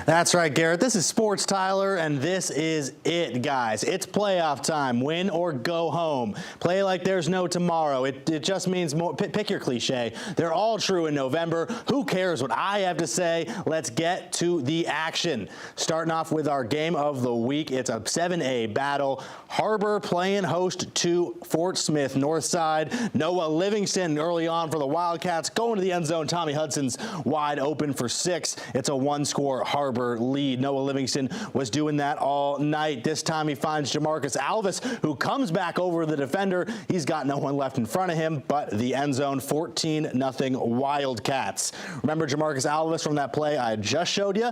That's right, Garrett. This is Sports Tyler, and this is it, guys. It's playoff time. Win or go home. Play like there's no tomorrow. It just means more. Pick your cliche. They're all true in November. Who cares what I have to say? Let's get to the action. Starting off with our game of the week. It's a 7A battle. Har-Ber playing host to Fort Smith Northside. Noah Livingston early on for the Wildcats. Going to the end zone. Tommy Hudson's wide open for 6. It's a one-score Har-Ber lead. Noah Livingston was doing that all night. This time he finds Jamarcus Alvis, who comes back over the defender. He's got no one left in front of him but the end zone. 14-0 Wildcats. Remember Jamarcus Alvis from that play I just showed you?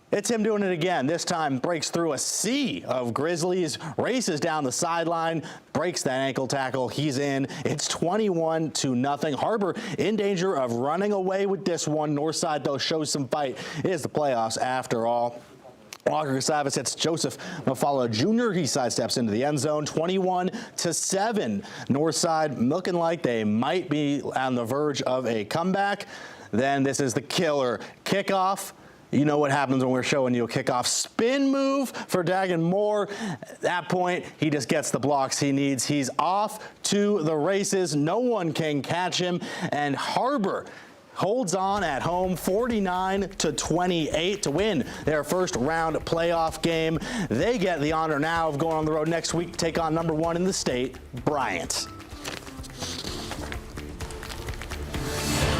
It's him doing it again. This time breaks through a sea of Grizzlies, races down the sideline, breaks that ankle tackle. He's in. It's 21-0. Har-Ber in danger of running away with this one. Northside, though, shows some fight. It is the playoffs after all. Walker Casavis hits Joseph Mafala Jr. He sidesteps into the end zone. 21-7. Northside looking like they might be on the verge of a comeback. Then this is the killer kickoff. You know what happens when we're showing you a kickoff. Spin move for Dagan Moore. At that point, he just gets the blocks he needs. He's off to the races. No one can catch him. And Har-Ber holds on at home 49-28 to win their first round playoff game. They get the honor now of going on the road next week to take on number 1 in the state, Bryant.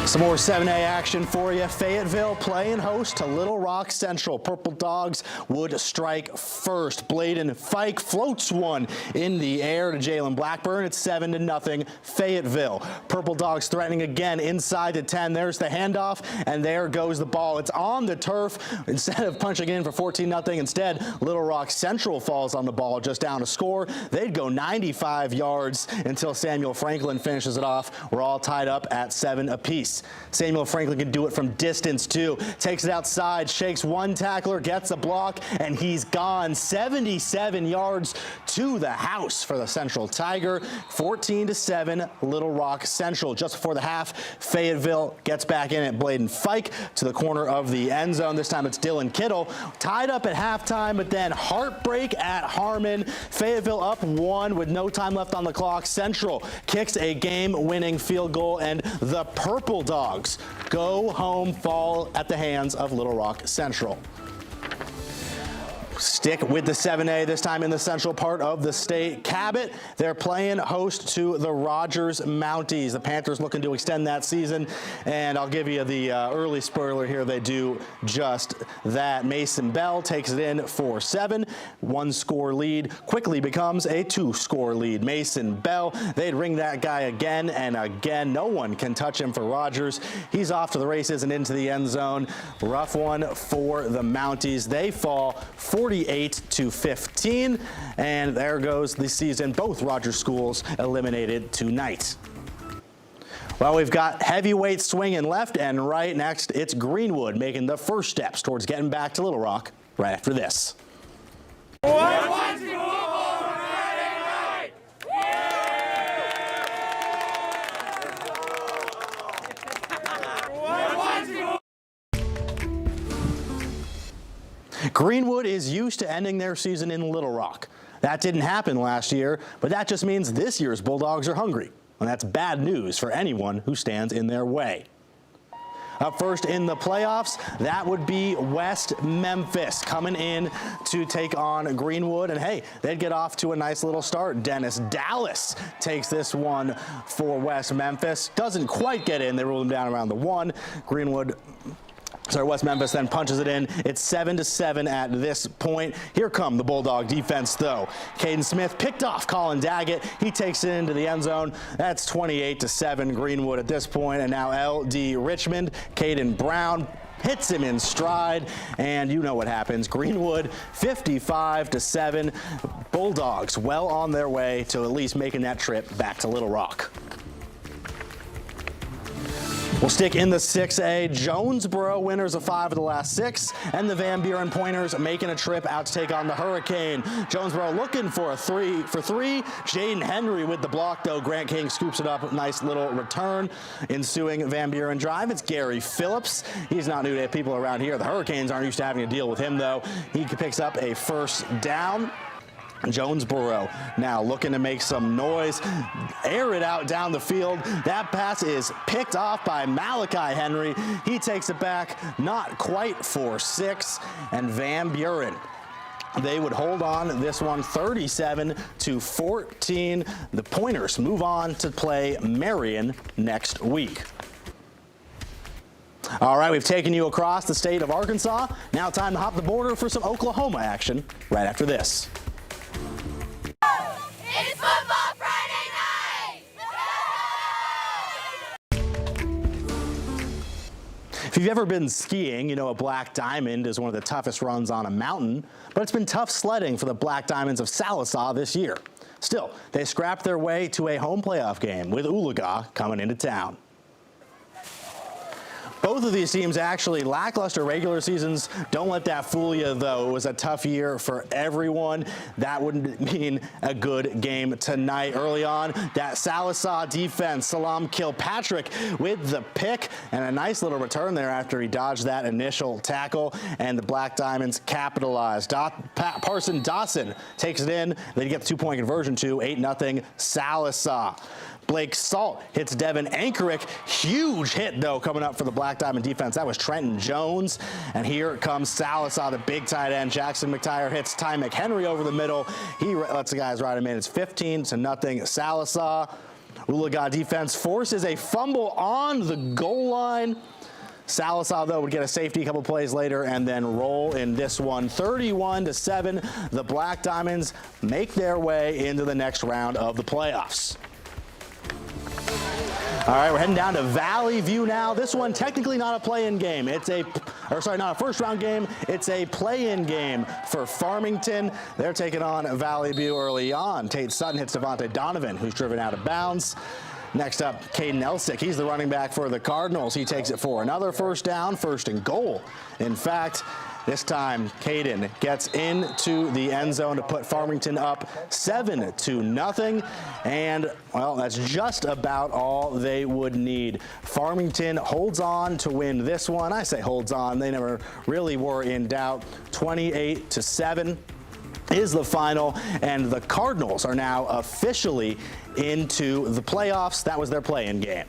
Some more 7A action for you. Fayetteville playing host to Little Rock Central. Purple Dogs would strike first. Bladen Fike floats one in the air to Jalen Blackburn. It's 7-0 Fayetteville. Purple Dogs threatening again inside the 10. There's the handoff, and there goes the ball. It's on the turf. Instead of punching in for 14-0, instead Little Rock Central falls on the ball just down to score. They'd go 95 yards until Samuel Franklin finishes it off. We're all tied up at 7 apiece. Samuel Franklin can do it from distance too. Takes it outside, shakes one tackler, gets a block, and he's gone. 77 yards to the house for the Central Tiger. 14-7 Little Rock Central. Just before the half, Fayetteville gets back in at Bladen Fike to the corner of the end zone. This time it's Dylan Kittle. Tied up at halftime, but then heartbreak at Harmon. Fayetteville up 1 with no time left on the clock. Central kicks a game-winning field goal, and the Purple Dogs go home, fall at the hands of Little Rock Central. Stick with the 7A, this time in the central part of the state. Cabot, they're playing host to the Rogers Mounties. The Panthers looking to extend that season, and I'll give you the early spoiler here. They do just that. Mason Bell takes it in for 7. One-score lead quickly becomes a 2-score lead. Mason Bell, they'd ring that guy again and again. No one can touch him for Rogers. He's off to the races and into the end zone. Rough one for the Mounties. They fall 48-15, and there goes the season. Both Rogers schools eliminated tonight. Well, we've got heavyweight swinging left and right. Next, it's Greenwood making the first steps towards getting back to Little Rock right after this. Greenwood is used to ending their season in Little Rock. That didn't happen last year, but that just means this year's Bulldogs are hungry. And that's bad news for anyone who stands in their way. Up first in the playoffs, that would be West Memphis coming in to take on Greenwood. And hey, they'd get off to a nice little start. Dennis Dallas takes this one for West Memphis. Doesn't quite get in. They rule him down around the 1. West Memphis then punches it in. It's 7-7 at this point. Here come the Bulldog defense, though. Caden Smith picked off Colin Daggett. He takes it into the end zone. That's 28-7 Greenwood at this point. And now L.D. Richmond, Caden Brown hits him in stride, and you know what happens. Greenwood 55-7. Bulldogs well on their way to at least making that trip back to Little Rock. We'll stick in the 6A. Jonesboro winners of 5 of the last 6, and the Van Buren Pointers making a trip out to take on the Hurricane. Jonesboro looking for three. Jaden Henry with the block, though. Grant King scoops it up. Nice little return. Ensuing Van Buren drive, it's Gary Phillips. He's not new to people around here. The Hurricanes aren't used to having to deal with him, though. He picks up a first down. Jonesboro now looking to make some noise, air it out down the field. That pass is picked off by Malachi Henry. He takes it back, not quite for 6, and Van Buren, they would hold on this one 37-14. The Pointers move on to play Marion next week. All right, we've taken you across the state of Arkansas. Now time to hop the border for some Oklahoma action right after this. It's Football Friday night! If you've ever been skiing, you know a Black Diamond is one of the toughest runs on a mountain, but it's been tough sledding for the Black Diamonds of Sallisaw this year. Still, they scrapped their way to a home playoff game with Oologah coming into town. Both of these teams actually lackluster regular seasons. Don't let that fool you, though. It was a tough year for everyone. That wouldn't mean a good game tonight. Early on, that Sallisaw defense, Salam Kilpatrick with the pick and a nice little return there after he dodged that initial tackle, and the Black Diamonds capitalized. Parson Dawson takes it in. They get the 2-point conversion to 8-0 Sallisaw. Blake Salt hits Devin Ankerick. Huge hit, though, coming up for the Black Diamond defense. That was Trenton Jones. And here comes Sallisaw, the big tight end. Jackson McTire hits Ty McHenry over the middle. He lets the guys ride him in. It's 15-0 Sallisaw. Oologah defense forces a fumble on the goal line. Sallisaw, though, would get a safety a couple plays later and then roll in this one. 31-7. The Black Diamonds make their way into the next round of the playoffs. All right, we're heading down to Valley View now. This one technically not a play-in game. Not a first-round game. It's a play-in game for Farmington. They're taking on Valley View early on. Tate Sutton hits Devontae Donovan, who's driven out of bounds. Next up, Caden Elsick. He's the running back for the Cardinals. He takes it for another first down, 1st and goal. In fact, this time, Caden gets into the end zone to put Farmington up 7-0. And, well, that's just about all they would need. Farmington holds on to win this one. I say holds on. They never really were in doubt. 28-7 is the final. And the Cardinals are now officially into the playoffs. That was their play-in game.